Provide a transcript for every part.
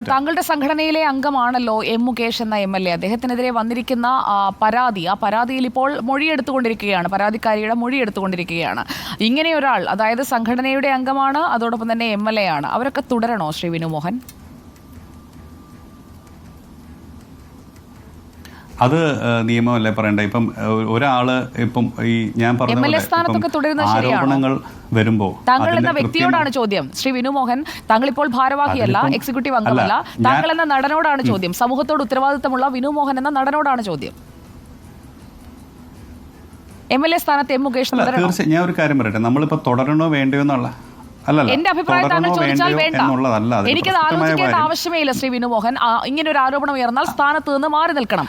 താങ്കളുടെ സംഘടനയിലെ അംഗമാണല്ലോ എം മുകേഷ് എന്ന MLA. അദ്ദേഹത്തിനെതിരെ വന്നിരിക്കുന്ന പരാതി, ആ പരാതിയിൽ ഇപ്പോൾ മൊഴിയെടുത്തുകൊണ്ടിരിക്കുകയാണ്, പരാതിക്കാരിയുടെ മൊഴിയെടുത്തുകൊണ്ടിരിക്കുകയാണ്. ഇങ്ങനെ ഒരാൾ, അതായത് സംഘടനയുടെ അംഗമാണ്, അതോടൊപ്പം തന്നെ MLA ആണ്, അവരൊക്കെ തുടരണോ ശ്രീ വിനു മോഹൻ? അത് നിയമമല്ലേ പറയണ്ടേ? ഇപ്പം ഒരാള് ഇപ്പം ഈ ഞാൻ പറഞ്ഞ ആരോപണങ്ങൾ വരുമ്പോ താങ്കൾ എന്ന വ്യക്തിയോടാണ് ചോദ്യം. ശ്രീ വിനു മോഹൻ, താങ്കൾ ഇപ്പോൾ ഭാരവാഹിയല്ല, എക്സിക്യൂട്ടീവ് അംഗമല്ല. താങ്കൾ എന്ന നടനോടാണ് ചോദ്യം. സമൂഹത്തോട് ഉത്തരവാദിത്തമുള്ള വിനു മോഹൻ എന്ന നടനോടാണ് ചോദ്യം. MLA സ്ഥാനത്ത് എം മുകേഷ് തീർച്ചയായും ഞാൻ ഒരു കാര്യം പറയട്ടെ, നമ്മളിപ്പോ തുടരണോ വേണ്ടയോ എന്നുള്ള എന്റെ അഭിപ്രായം താങ്കൾ ചോദിച്ചാൽ വേണ്ട, എനിക്കത് ആലോചിക്കേണ്ട ആവശ്യമേ ഇല്ല. ശ്രീ വിനു മോഹൻ, ഇങ്ങനെ ഒരു ആരോപണം ഉയർന്നാൽ സ്ഥാനത്ത് നിന്ന് മാറി നിൽക്കണം.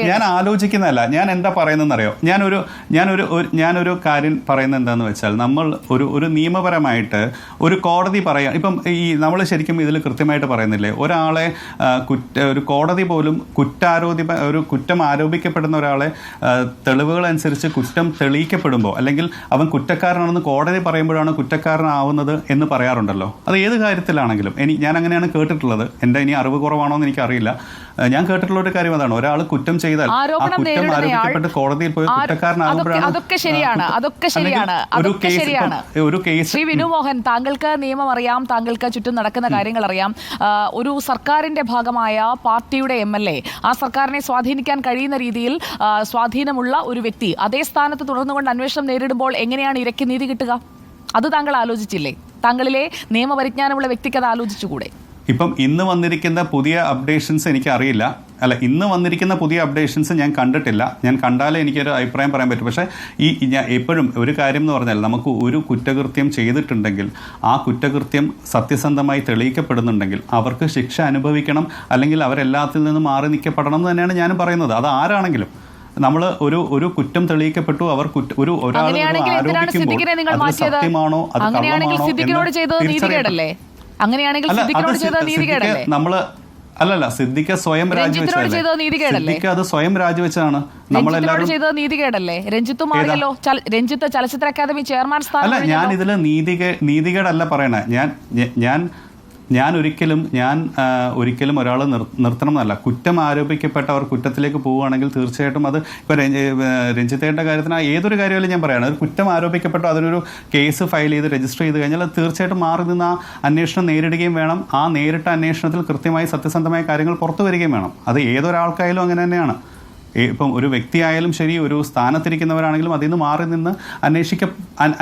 ഞാൻ ആലോചിക്കുന്നതല്ല, ഞാൻ എന്താ പറയുന്നതെന്നറിയോ? ഞാനൊരു കാര്യം പറയുന്നത് എന്താന്ന് വെച്ചാൽ, നമ്മൾ ഒരു നിയമപരമായിട്ട് ഒരു കോടതി പറയാം. ഇപ്പം ഈ നമ്മൾ ശരിക്കും ഇതിൽ കൃത്യമായിട്ട് പറയുന്നില്ലേ, ഒരാളെ ഒരു കോടതി പോലും ഒരു കുറ്റം ആരോപിക്കപ്പെടുന്ന ഒരാളെ തെളിവുകളനുസരിച്ച് കുറ്റം തെളിയിക്കപ്പെടുമ്പോൾ, അല്ലെങ്കിൽ അവൻ കുറ്റക്കാരനാണെന്ന് കോടതി പറയുമ്പോഴാണ് കുറ്റക്കാരനാവുന്നത് എന്ന് പറയാറുണ്ടല്ലോ. അത് ഏത് കാര്യത്തിലാണെങ്കിലും. ഞാൻ അങ്ങനെയാണ് കേട്ടിട്ടുള്ളത്. എൻ്റെ ഇനി അറിവ് കുറവാണോ എന്ന് എനിക്കറിയില്ല. ഞാൻ കേട്ടിട്ടുള്ള ഒരു കാര്യം അതാണ്, ഒരാൾ കുറ്റം ചെയ്താൽ ആ കുറ്റം ആരോപിക്കപ്പെട്ട് കോടതിയിൽ പോയി കുറ്റക്കാരനാകുമ്പോഴാണ് ഒരു കേസ്. ശ്രീ വിനു മോഹൻ, താങ്കൾക്ക് നിയമം അറിയാം, താങ്കൾക്ക് ചുറ്റും നടക്കുന്ന കാര്യങ്ങൾ അറിയാം. ഒരു സർക്കാരിന്റെ ഭാഗമായ പാർട്ടിയുടെ MLA, ആ സർക്കാരിനെ സ്വാധീനിക്കാൻ കഴിയുന്ന രീതിയിൽ സ്വാധീനമുള്ള ഒരു വ്യക്തി അതേ സ്ഥാനത്ത് തുടർന്നുകൊണ്ട് അന്വേഷണം നേരിടുമ്പോൾ എങ്ങനെയാണ് ഇരയ്ക്ക് നീതി കിട്ടുക? അത് താങ്കൾ ആലോചിച്ചില്ലേ? താങ്കളിലെ നിയമപരിജ്ഞാനമുള്ള വ്യക്തിക്ക് അത് ആലോചിച്ചുകൂടെ? ഇപ്പം ഇന്ന് വന്നിരിക്കുന്ന പുതിയ അപ്ഡേഷൻസ് എനിക്ക് അറിയില്ല. ഇന്ന് വന്നിരിക്കുന്ന പുതിയ അപ്ഡേഷൻസ് ഞാൻ കണ്ടിട്ടില്ല. ഞാൻ കണ്ടാലേ എനിക്കൊരു അഭിപ്രായം പറയാൻ പറ്റും. പക്ഷേ ഞാൻ എപ്പോഴും ഒരു കാര്യം എന്ന് പറഞ്ഞാൽ, നമുക്ക് ഒരു കുറ്റകൃത്യം ചെയ്തിട്ടുണ്ടെങ്കിൽ ആ കുറ്റകൃത്യം സത്യസന്ധമായി തെളിയിക്കപ്പെടുന്നുണ്ടെങ്കിൽ അവർക്ക് ശിക്ഷ അനുഭവിക്കണം, അല്ലെങ്കിൽ അവരെല്ലാത്തിൽ നിന്നും മാറി നിൽക്കപ്പെടണം എന്ന് തന്നെയാണ് ഞാനും പറയുന്നത്. അത് ആരാണെങ്കിലും നമ്മൾ ഒരു കുറ്റം തെളിയിക്കപ്പെട്ടു, അവർ ഒരാൾ ആരോപിക്കുമ്പോൾ സത്യമാണോ അത് നമ്മള് അല്ലല്ല, സിദ്ദിഖ സ്വയം രാജിവെച്ചത്, അത് സ്വയം രാജിവെച്ചതാണ്. നമ്മളെല്ലാവരും ചെയ്തത് നീതികേടല്ലേ? രഞ്ജിത്ത് ചലച്ചിത്ര അക്കാദമി ചെയർമാൻ സ്ഥാനം. അല്ല, ഞാൻ ഇതിൽ നീതികേടല്ല പറയണേ. ഞാൻ ഒരിക്കലും ഒരാൾ നിർത്തണം എന്നല്ല. കുറ്റം ആരോപിക്കപ്പെട്ടവർ കുറ്റത്തിലേക്ക് പോവുകയാണെങ്കിൽ തീർച്ചയായിട്ടും അത് ഇപ്പോൾ രഞ്ജിത്തേൻ്റെ കാര്യത്തിന് ഏതൊരു കാര്യമായാലും ഞാൻ പറയുകയാണ്, ഒരു കുറ്റം ആരോപിക്കപ്പെട്ടു അതിനൊരു കേസ് ഫയൽ ചെയ്ത് രജിസ്റ്റർ ചെയ്ത് കഴിഞ്ഞാൽ അത് തീർച്ചയായിട്ടും മാറി നിന്ന് ആ അന്വേഷണം നേരിടുകയും വേണം. ആ നേരിട്ട അന്വേഷണത്തിൽ കൃത്യമായി സത്യസന്ധമായ കാര്യങ്ങൾ പുറത്തു വരികയും വേണം. അത് ഏതൊരാൾക്കായാലും അങ്ങനെ തന്നെയാണ്. ഇപ്പം ഒരു വ്യക്തിയായാലും ശരി, ഒരു സ്ഥാനത്തിരിക്കുന്നവരാണെങ്കിലും അതിൽ നിന്ന് മാറി നിന്ന്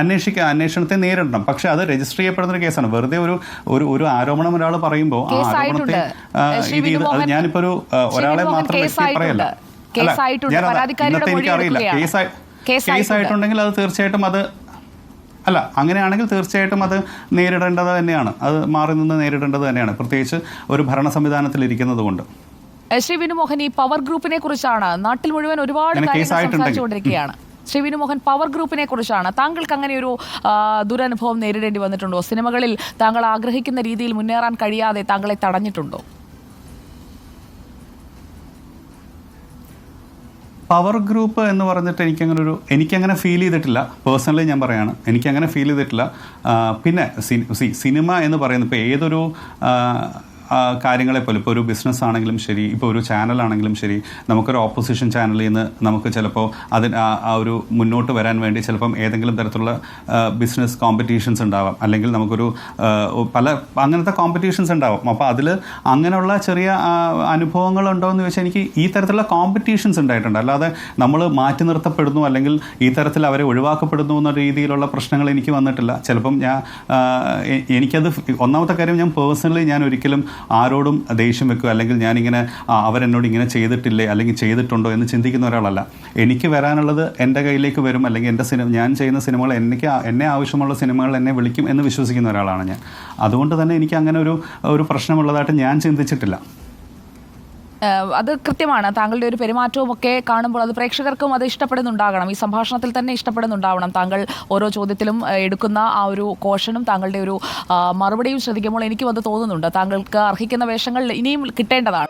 അന്വേഷണത്തെ നേരിടണം. പക്ഷെ അത് രജിസ്റ്റർ ചെയ്യപ്പെടുന്ന കേസാണ്. വെറുതെ ഒരു ആരോപണം ഒരാൾ പറയുമ്പോൾ ആ ആരോപണത്തെ ഞാനിപ്പോ ഒരാളെ മാത്രം വ്യക്തി പറയല്ല. ഇന്നത്തെ എനിക്കറിയില്ല. കേസായിട്ടുണ്ടെങ്കിൽ അത് തീർച്ചയായിട്ടും അങ്ങനെയാണെങ്കിൽ തീർച്ചയായിട്ടും അത് നേരിടേണ്ടത് തന്നെയാണ്. അത് മാറി നിന്ന് നേരിടേണ്ടത് തന്നെയാണ്, പ്രത്യേകിച്ച് ഒരു ഭരണ സംവിധാനത്തിൽ ഇരിക്കുന്നത് കൊണ്ട്. ശ്രീ വിനു മോഹൻ, ഈ പവർ ഗ്രൂപ്പിനെ കുറിച്ചാണ് നാട്ടിൽ മുഴുവൻ ഒരുപാട് കാര്യങ്ങൾ സംസാരിച്ചുകൊണ്ടിരിക്കുകയാണ്. ശ്രീ വിനു മോഹൻ, പവർ ഗ്രൂപ്പിനെ കുറിച്ചാണ്. താങ്കൾക്ക് അങ്ങനെ ഒരു ദുരനുഭവം നേരിടേണ്ടി വന്നിട്ടുണ്ടോ? സിനിമകളിൽ താങ്കൾ ആഗ്രഹിക്കുന്ന രീതിയിൽ മുന്നേറാൻ കഴിയാതെ താങ്കളെ തടഞ്ഞിട്ടുണ്ടോ? പവർ ഗ്രൂപ്പ് എന്ന് പറഞ്ഞിട്ട് എനിക്കങ്ങനെ ഫീൽ ചെയ്തിട്ടില്ല. പേഴ്സണലി ഞാൻ പറയാണ്, എനിക്കങ്ങനെ ഫീൽ ചെയ്തിട്ടില്ല. പിന്നെ സിനിമ എന്ന് പറയുന്നത് ഇപ്പോൾ ഏതൊരു കാര്യങ്ങളെപ്പോലെ, ഇപ്പോൾ ഒരു ബിസിനസ് ആണെങ്കിലും ശരി, ഇപ്പോൾ ഒരു ചാനലാണെങ്കിലും ശരി, നമുക്കൊരു ഓപ്പോസിഷൻ ചാനലിൽ നിന്ന് നമുക്ക് ചിലപ്പോൾ ആ ഒരു മുന്നോട്ട് വരാൻ വേണ്ടി ചിലപ്പം ഏതെങ്കിലും തരത്തിലുള്ള ബിസിനസ് കോമ്പറ്റീഷൻസ് ഉണ്ടാവാം, അല്ലെങ്കിൽ നമുക്കൊരു അങ്ങനത്തെ കോമ്പറ്റീഷൻസ് ഉണ്ടാവും. അപ്പോൾ അതിൽ അങ്ങനെയുള്ള ചെറിയ അനുഭവങ്ങളുണ്ടോ എന്ന് ചോദിച്ചാൽ എനിക്ക് ഈ തരത്തിലുള്ള കോമ്പറ്റീഷൻസ് ഉണ്ടായിട്ടുണ്ട്. അല്ലാതെ നമ്മൾ മാറ്റി നിർത്തപ്പെടുന്നു അല്ലെങ്കിൽ ഈ തരത്തിൽ അവരെ ഒഴിവാക്കപ്പെടുന്നു എന്ന രീതിയിലുള്ള പ്രശ്നങ്ങൾ എനിക്ക് വന്നിട്ടില്ല. ചിലപ്പം എനിക്കത് ഒന്നാമത്തെ കാര്യം, ഞാൻ പേഴ്സണലി ഞാൻ ഒരിക്കലും ആരോടും ദേഷ്യം വെക്കുക, അല്ലെങ്കിൽ ഞാനിങ്ങനെ അവരെന്നോട് ഇങ്ങനെ ചെയ്തിട്ടില്ലേ അല്ലെങ്കിൽ ചെയ്തിട്ടുണ്ടോ എന്ന് ചിന്തിക്കുന്ന ഒരാളല്ല. എനിക്ക് വരാനുള്ളത് എൻ്റെ കയ്യിലേക്ക് വരും, അല്ലെങ്കിൽ ഞാൻ ചെയ്യുന്ന സിനിമകൾ എന്നെ ആവശ്യമുള്ള സിനിമകൾ എന്നെ വിളിക്കും എന്ന് വിശ്വസിക്കുന്ന ഒരാളാണ് ഞാൻ. അതുകൊണ്ട് തന്നെ എനിക്ക് അങ്ങനെ ഒരു പ്രശ്നമുള്ളതായിട്ട് ഞാൻ ചിന്തിച്ചിട്ടില്ല. അത് കൃത്യമാണ്. താങ്കളുടെ ഒരു പെരുമാറ്റവും ഒക്കെ കാണുമ്പോൾ അത് പ്രേക്ഷകർക്കും അത് ഇഷ്ടപ്പെടുന്നുണ്ടാകണം. ഈ സംഭാഷണത്തിൽ തന്നെ ഇഷ്ടപ്പെടുന്നുണ്ടാവണം. താങ്കൾ ഓരോ ചോദ്യത്തിലും എടുക്കുന്ന ആ ഒരു കോഷനും താങ്കളുടെ ഒരു മറുപടിയും ശ്രദ്ധിക്കുമ്പോൾ എനിക്കും അത് തോന്നുന്നുണ്ട്. താങ്കൾക്ക് അർഹിക്കുന്ന വേഷങ്ങൾ ഇനിയും കിട്ടേണ്ടതാണ്.